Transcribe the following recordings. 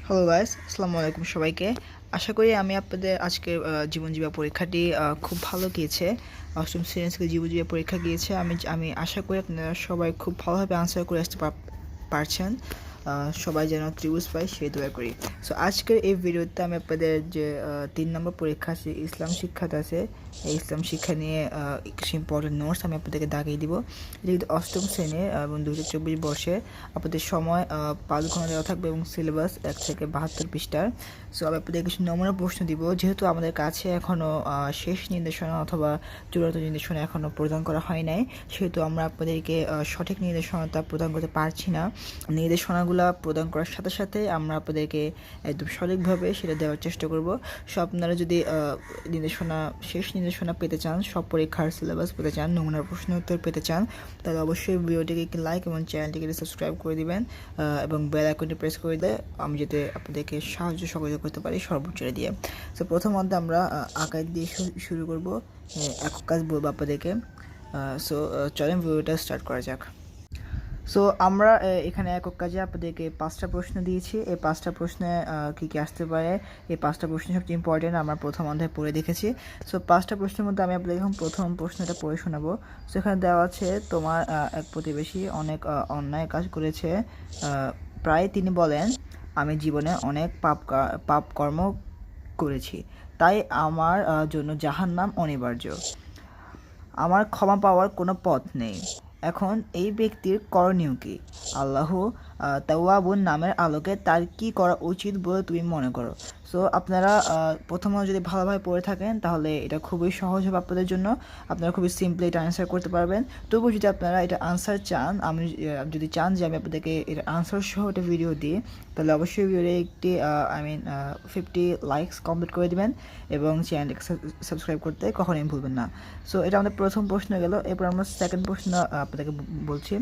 Hello guys, আসসালামু আলাইকুম সবাইকে। আশা করি আমি আপনাদের আজকের জীবন জীবা পরীক্ষাটি খুব ভালো গিয়েছে। অষ্টম শ্রেণী থেকে জীবন জীবা পরীক্ষা গিয়েছে। আমি আমি আশা করি আপনারা সবাই খুব ভালোভাবে আনসার করে আসতে পারছেন। সবাই যেন ত্রিভুজ পায় সেই দোয়া করি। সো আজকের এই ভিডিওতে আমি আপনাদের যে 3 নম্বর পরীক্ষা আছে ইসলাম শিক্ষাতে আছে, এই ইসলাম শিক্ষা নিয়ে কিছু ইম্পর্টেন্ট নোটস আমি আপনাদেরকে দাগিয়ে দিব। এটা কিন্তু অষ্টম শ্রেণীর এবং 2024 বর্ষে আপনাদের সময় 5 ঘন্টা দেওয়া থাকবে এবং সিলেবাস 1 থেকে 72 পৃষ্ঠার। সো আমি আপনাদের কিছু নমুনা প্রশ্ন দিব, যেহেতু আমাদের কাছে এখনও শেষ নির্দেশনা অথবা চূড়ান্ত নির্দেশনা এখনও প্রদান করা হয় নাই, সেহেতু আমরা আপনাদেরকে সঠিক নির্দেশনাটা প্রদান করতে পারছি না। নির্দেশনাগুলো প্রদান করার সাথে সাথে আমরা আপনাদেরকে একদম সঠিকভাবে সেটা দেওয়ার চেষ্টা করব। সো আপনারা যদি শেষ নির্দেশনা পেতে চান, সব পরীক্ষার সিলেবাস পেতে চান, নমুনার প্রশ্ন উত্তর পেতে চান, তাহলে অবশ্যই ভিডিওটিকে একটি লাইক এবং চ্যানেলটিকে সাবস্ক্রাইব করে দিবেন এবং বেল আইকনটি প্রেস করে দিলে আমি যাতে আপনাদেরকে সাহায্য সহযোগিতা করতে পারি সর্বোচ্চ দিয়ে। সো প্রথমত আমরা আকার দিয়ে শুরু করব, একক কাজ বলবো আপনাদেরকে। সো চলেন ভিডিওটা স্টার্ট করা যাক। সো আমরা এখানে একক কাজে আপনাদেরকে 5টা প্রশ্ন দিয়েছি। এই 5টা প্রশ্নে কী কী আসতে পারে, এই 5টা প্রশ্ন সবচেয়ে ইম্পর্টেন্ট, আমরা প্রথম অধ্যায় পড়ে দেখেছি। সো 5টা প্রশ্নের মধ্যে আমি আপনাদের এখন প্রথম প্রশ্নটা পড়ে শোনাবো। সো এখানে দেওয়া আছে, তোমার এক প্রতিবেশী অনেক অন্যায় কাজ করেছে। প্রায় তিনি বলেন, আমি জীবনে অনেক পাপ কর্ম করেছি, তাই আমার জন্য জাহান্নাম অনিবার্য। আমার ক্ষমা পাওয়ার কোনো পথ নেই। এখন এই ব্যক্তির করণীয় কি? আল্লাহ তাওয়াবুন নামের আলোকে তার কি করা উচিত বলে তুমি মনে করো? সো আপনারা প্রথমে যদি ভালোভাবে পড়ে থাকেন তাহলে এটা খুবই সহজ হবে আপনাদের জন্য। আপনারা খুবই সিম্পলি এটা আনসার করতে পারবেন। তবু যদি আপনারা এটা আনসার চান, যদি চান যে আমি আপনাদেরকে এটা আনসার সহ একটা ভিডিও দিই, তাহলে অবশ্যই ভিডিওতে একটি 50 লাইকস কমপ্লিট করে দিবেন এবং চ্যানেলটিকে সাবস্ক্রাইব করতে কখনোই ভুলবেন না। সো এটা আমাদের প্রথম প্রশ্ন গেল। এরপর আমরা সেকেন্ড প্রশ্ন আপনাদেরকে বলছি।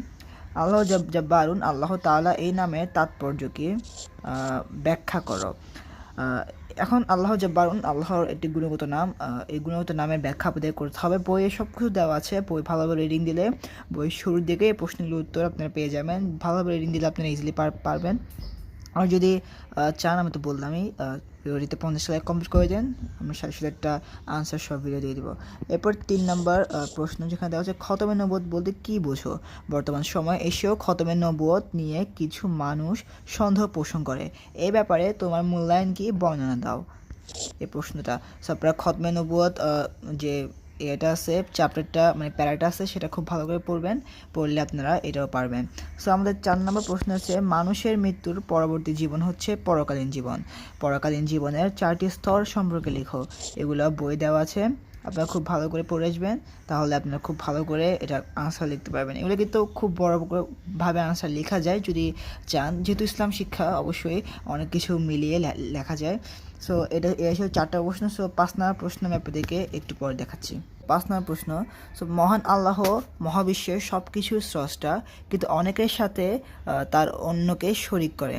আল্লাহ জব্বারুন, আল্লাহ তাআলা এই নামের তাৎপর্য কি? ব্যাখ্যা করো। এখন আল্লাহ জব্বারুন আল্লাহর একটি গুণগত নাম। এই গুণগত নামের ব্যাখ্যা আপনাদের করতে হবে। বইয়ে সব কিছু দেওয়া আছে, বই ভালোভাবে রিডিং দিলে বই শুরুর দিকে এই প্রশ্নগুলোর উত্তর আপনারা পেয়ে যাবেন। ভালোভাবে রিডিং দিলে আপনারা ইজিলি পারবেন। আর যদি চান, আমি তো বললামই, ভিডিওটিতে 50 লাইক কমপ্লিট করে দেন, আমি সাথে সাথে একটা আনসার সব ভিডিও দিয়ে দিব। এরপর 3 নম্বর প্রশ্ন, যেখানে দেওয়া হচ্ছে খতমে নবুয়ত বলতে কী বোঝো? বর্তমান সময় এসেও খতমে নবুয়ত নিয়ে কিছু মানুষ সন্দেহ পোষণ করে, এই ব্যাপারে তোমার মূল্যায়ন কি, বর্ণনা দাও। এই প্রশ্নটা আপনারা খতমে নবুয়ত যে এটা আছে, চ্যাপ্টারটা মানে প্যারাটা আছে, সেটা খুব ভালো করে পড়বেন, পড়লে আপনারা এটাও পারবেন। সো আমাদের 4 নম্বর প্রশ্ন হচ্ছে, মানুষের মৃত্যুর পরবর্তী জীবন হচ্ছে পরকালীন জীবন। পরকালীন জীবনের 4টি স্তর সম্পর্কে লিখো। এগুলো বই দেওয়া আছে, আপনারা খুব ভালো করে পড়ে আসবেন, তাহলে আপনারা খুব ভালো করে এটা আনসার লিখতে পারবেন। এগুলো কিন্তু খুব বড় ভাবে আনসার লেখা যায় যদি চান, যেহেতু ইসলাম শিক্ষা অবশ্যই অনেক কিছু মিলিয়ে লেখা যায়। সো এটা ছিল 4টা প্রশ্ন। সো 5 নম্বর প্রশ্ন আমি আপনাদেরকে একটু পরে দেখাচ্ছি। 5 নম্বর প্রশ্ন, সো মহান আল্লাহ মহাবিশ্বের সব কিছুর স্রষ্টা, কিন্তু অনেকের সাথে তার অন্যকে শরিক করে।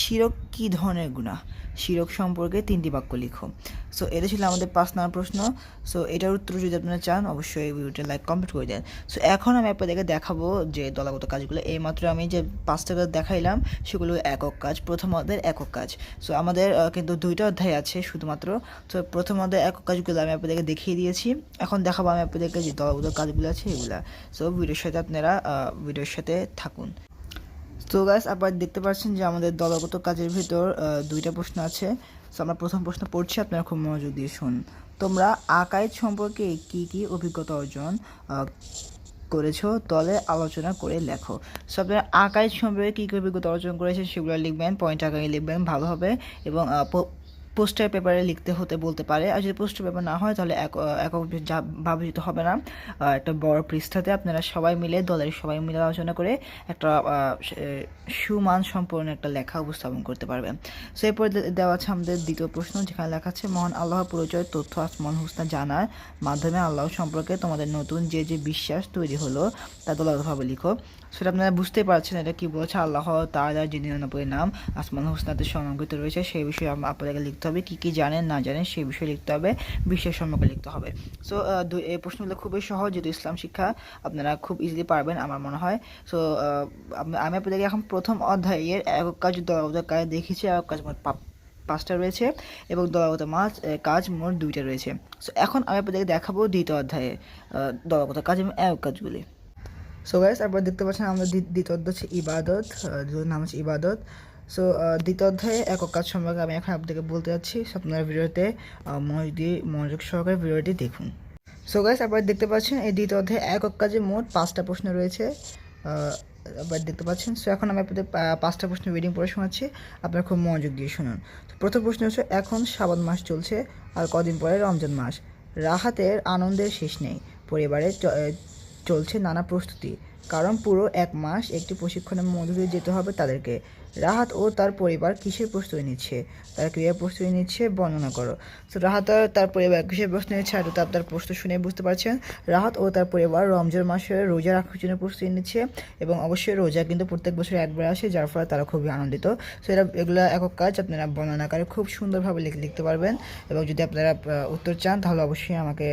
শিরক কী ধরনের গুনাহ? শিরক সম্পর্কে 3টি বাক্য লিখো। সো এটা ছিল আমাদের 5 নম্বর প্রশ্ন। সো এটার উত্তর যদি আপনারা চান, অবশ্যই ভিডিওটা লাইক কমপ্লিট করে দেন। সো এখন আমি আপনাদেরকে দেখাবো যে দলগত কাজগুলো। এইমাত্র আমি যে 5টা কাজ দেখাইলাম সেগুলো একক কাজ, প্রথম অধ্যায়ের একক কাজ। সো আমাদের কিন্তু 2টা অধ্যায় আছে শুধুমাত্র। তো প্রথম অধ্যায়ের একক কাজগুলো আমি আপনাদেরকে দেখিয়ে দিয়েছি। এখন দেখাবো আমি আপনাদেরকে যে দলগত কাজগুলো আছে এগুলা। সো ভিডিওর সাথে থাকুন। তো গাইস, আপনারা দেখতে পাচ্ছেন যে আমাদের দলগত কাজের ভিতর 2টা প্রশ্ন আছে। সো আমরা প্রথম প্রশ্ন পড়ছি, আপনারা খুব মনোযোগ দিয়ে শুনুন। তোমরা আকাইদ সম্পর্কে কি কি অভিজ্ঞতা অর্জন করেছো, দলে আলোচনা করে লেখো। সো আপনারা আকাইদ সম্পর্কে কী কী অভিজ্ঞতা অর্জন করেছেন সেগুলো লিখবেন, পয়েন্ট আকারে লিখবেন, ভালো হবে। এবং পোস্টার পেপারে লিখতে বলতে পারে। আর যদি পোস্টার পেপার না হয় তাহলে ভাবে যেতে হবে না, একটা বড় পৃষ্ঠাতে আপনারা দলের সবাই মিলে আলোচনা করে একটা সুমান সম্পূর্ণ একটা লেখা উপস্থাপন করতে পারবেন। সো এরপর দেওয়া আছে আমাদের দ্বিতীয় প্রশ্ন, যেখানে লেখা আছে মহান আল্লাহর পরিচয় তথ্য আসমান হুসনা জানার মাধ্যমে আল্লাহ সম্পর্কে তোমাদের নতুন যে বিশ্বাস তৈরি হলো তা দলগতভাবে লিখো। সেটা আপনারা বুঝতেই পারছেন এটা কি বলছে। আল্লাহ তাআলা যিনি 99 নাম আসমাউল হুসনাতে সমন্বিত রয়েছে সেই বিষয়ে আপনাদেরকে লিখতে হবে, কি কি জানেন না জানেন সেই বিষয়ে লিখতে হবে, বিশ্বের সম্পর্কে লিখতে হবে। সো এই প্রশ্নগুলো খুবই সহজ, যেহেতু ইসলাম শিক্ষা আপনারা খুব ইজিলি পারবেন আমার মনে হয়। সো আমি আপনাদেরকে এখন প্রথম অধ্যায়ের একক কাজ দলগত কাজ দেখিয়েছি। একক কাজ মোট 5টা রয়েছে এবং দলগত কাজ মোট 2টা রয়েছে। সো এখন আমি আপনাদেরকে দেখাবো দ্বিতীয় অধ্যায়ে দলগত কাজ এবং একক কাজগুলি। সো গাইস, আপনারা দেখতে পাচ্ছেন আমরা দ্বিতীয় অধ্যায় হচ্ছে ইবাদত, যার নাম হচ্ছে ইবাদত। সো দ্বিতীয় অধ্যায়ে একক কাজ সম্পর্কে আমি এখন আপনাদেরকে বলতে যাচ্ছি। আপনারা ভিডিওতে মনোযোগ সহকারে ভিডিওটি দেখুন। সো গাইস, আপনারা দেখতে পাচ্ছেন এই দ্বিতীয় অধ্যায়ে একক কাজে মোট 5টা প্রশ্ন রয়েছে, আপনারা দেখতে পাচ্ছেন। সো এখন আমি আপনাদের 5টা প্রশ্ন রিডিং পড়ে শোনাচ্ছি, আপনারা খুব মনোযোগ দিয়ে শুনুন। তো প্রথম প্রশ্ন হচ্ছে, এখন শাবান মাস চলছে আর কদিন পরে রমজান মাস। রাহাতের আনন্দের শেষ নেই, পরিবারে চলছে নানা প্রস্তুতি, কারণ পুরো 1 মাস একটি প্রশিক্ষণের মধ্য দিয়ে যেতে হবে তাদেরকে। রাহাত ও তার পরিবার কিসের প্রস্তুতি নিচ্ছে, তারা ক্রিয়ার প্রস্তুতি নিচ্ছে, বর্ণনা করো। তো রাহাত আর তার পরিবার কিসের প্রস্তুতি নিচ্ছে, আর আপনার প্রশ্ন শুনে বুঝতে পারছেন রাহাত ও তার পরিবার রমজান মাসে রোজা রাখার জন্য প্রস্তুতি নিচ্ছে, এবং অবশ্যই রোজা কিন্তু প্রত্যেক বছর একবার আসে, যার ফলে তারা খুবই আনন্দিত। সো এগুলো একক কাজ আপনারা বর্ণনাকারে খুব সুন্দরভাবে লিখতে পারবেন। এবং যদি আপনারা উত্তর চান তাহলে অবশ্যই আমাকে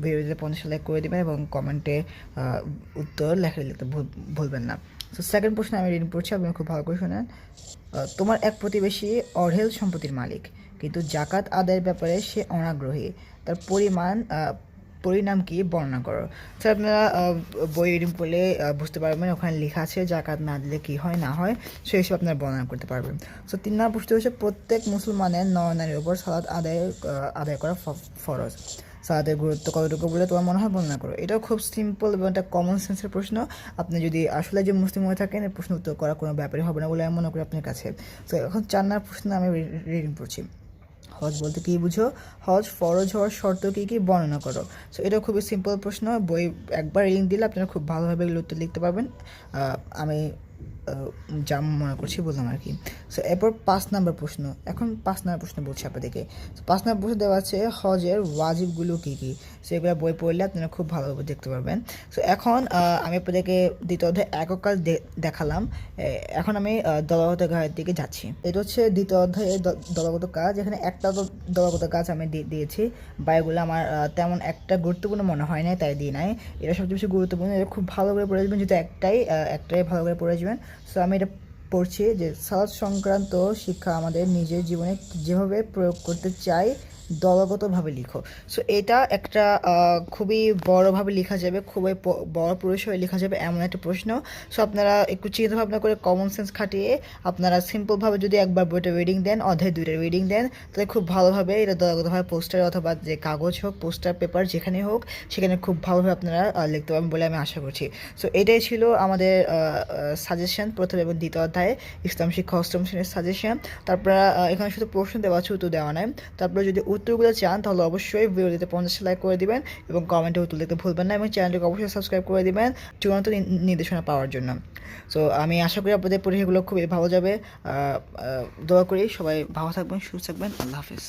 ভিডিওতে 50 লাইক করে দেবেন এবং কমেন্টে উত্তর লিখতে ভুলবেন না। তো সেকেন্ড প্রশ্ন আমি রিডিং পড়ছি, আপনি খুব ভালো করে শোনেন। তোমার এক প্রতিবেশী অঢেল সম্পত্তির মালিক, কিন্তু জাকাত আদায়ের ব্যাপারে সে অনাগ্রহী, তার পরিণাম কি, বর্ণনা করো। তো আপনারা বই রিডিং পড়লে বুঝতে পারবেন, ওখানে লেখা আছে জাকাত না দিলে কী হয় না হয়, সেই সব আপনারা বর্ণনা করতে পারবেন। সো 3 নম্বর প্রশ্ন হচ্ছে, প্রত্যেক মুসলমানের নর-নারীর উপর সালাত আদায় করা ফরজ। সালাতের গুরুত্ব কতটুকু বলে তোমার মনে হয়, বর্ণনা করো। এটাও খুব সিম্পল এবং একটা কমন সেন্সের প্রশ্ন। আপনি যদি আসলে যে মুসলিম হয়ে থাকেন, এই প্রশ্ন উত্তর করা কোনো ব্যাপারই হবে না বলে আমি মনে করি আপনার কাছে। তো এখন 4 নম্বর প্রশ্ন আমি রিডিং পড়ছি। হজ বলতে কী বুঝো, হজ ফরজ হওয়ার শর্ত কী কী, বর্ণনা করো। সো এটা খুবই সিম্পল প্রশ্ন, বই একবার রিডিং দিলে আপনারা খুব ভালোভাবে এগুলো উত্তর লিখতে পারবেন। আমি যা মনে করছি বললাম আর কি। সো এরপর 5 নম্বর প্রশ্ন, এখন 5 নম্বর প্রশ্ন বলছি আপনাদেরকে। তো 5 নম্বর প্রশ্ন দেওয়া আছে হজের ওয়াজিবগুলো কী কী, সেগুলো বই পড়লে আপনারা খুব ভালোভাবে দেখতে পারবেন। সো এখন আমি আপনাদেরকে দ্বিতীয় অধ্যায় একক কাজ দেখালাম, এখন আমি দলগত কাজের দিকে যাচ্ছি। এটা হচ্ছে দ্বিতীয় অধ্যায়ে দলগত কাজ। এখানে একটা দলগত কাজ আমি দিয়েছি, বা এগুলো আমার তেমন একটা গুরুত্বপূর্ণ মনে হয় না তাই দিয়ে নাই। এটা সবচেয়ে বেশি গুরুত্বপূর্ণ, এটা খুব ভালো করে পড়ে যাবেন, যেহেতু একটাই ভালো করে পড়ে যাবেন। সো আমি এটা পড়ছি যে সালাত সংক্রান্ত শিক্ষা আমাদের নিজের জীবনে যেভাবে প্রয়োগ করতে চাই দলগতভাবে লিখো। সো এটা একটা খুবই বড়োভাবে লেখা যাবে, খুবই বড় পরিসরে লেখা যাবে এমন একটা প্রশ্ন। সো আপনারা একটু চিন্তা ভাবনা করে কমন সেন্স খাটিয়ে আপনারা সিম্পলভাবে যদি একবার বইটা রিডিং দেন, অধ্যায় 2টা রিডিং দেন, তাহলে খুব ভালোভাবে এটা দলগতভাবে পোস্টার অথবা যে কাগজ হোক, পোস্টার পেপার যেখানে হোক, সেখানে খুব ভালোভাবে আপনারা লিখতে পারবেন বলে আমি আশা করছি। সো এটাই ছিল আমাদের সাজেশন প্রথম এবং দ্বিতীয় অধ্যায়ে ইসলাম শিক্ষা অষ্টম শ্রেণীর সাজেশন। তারপরে এখানে শুধু প্রশ্ন দেওয়া আছে, উত্তর দেওয়া নাই। তারপরে যদি উত্তরগুলো চান তাহলে অবশ্যই ভিডিওতে 50 লাইক করে দিবেন এবং কমেন্টে উত্তর লিখতে ভুলবেন না, এবং চ্যানেলটিকে অবশ্যই সাবস্ক্রাইব করে দিবেন চূড়ান্ত নির্দেশনা পাওয়ার জন্য। সো আমি আশা করি আপনাদের পরীক্ষাগুলো খুবই ভালো যাবে। দোয়া করি সবাই ভালো থাকবেন, সুস্থ থাকবেন। আল্লাহ হাফিজ।